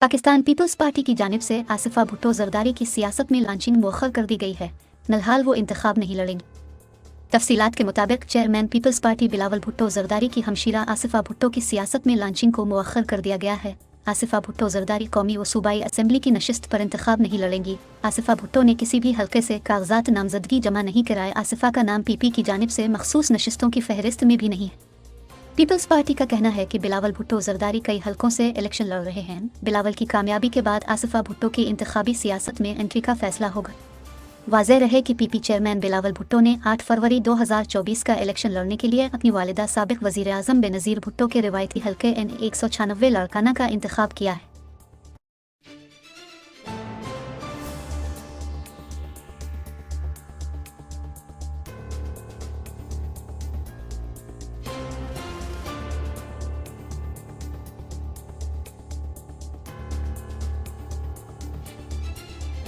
Pakistan peoples party की जानिब से आसिफा भुट्टो जरदारी की सियासत में लॉन्चिंग मुअख्खर कर दी गई है। नलहाल वो इंतखाब नहीं लड़ेंगी। तफसीलात के मुताबिक चेयरमैन पीपल्स पार्टी बिलावल भुट्टो जरदारी की हमशीरा आसिफा भुट्टो की सियासत में लॉन्चिंग को मुअख्खर कर दिया गया है। आसिफा भुट्टो जरदारी कौमी व सूबाई असम्बली की नशिस्त पर इंतखाब नहीं लड़ेंगी। आसिफा भुट्टो ने किसी भी हल्के से कागजात नामजदगी जमा नहीं कराए। आसिफा का नाम पीपी की जानिब से मखसूस नशिस्तों की फहरिस्त में भी नहीं है। पीपल्स पार्टी का कहना है कि बिलावल भुट्टो जरदारी कई हलकों से इलेक्शन लड़ रहे हैं। बिलावल की कामयाबी के बाद आसिफा भुट्टो की इंतखाबी सियासत में एंट्री का फैसला होगा। वाज़ेह रहे कि पीपी चेयरमैन बिलावल भुट्टो ने 8 फरवरी 2024 का इलेक्शन लड़ने के लिए अपनी वालिदा साबिक वज़ीर आज़म बेनज़ीर भुट्टो के रिवायती हलके N196 लाड़काना का इंतखाब किया है।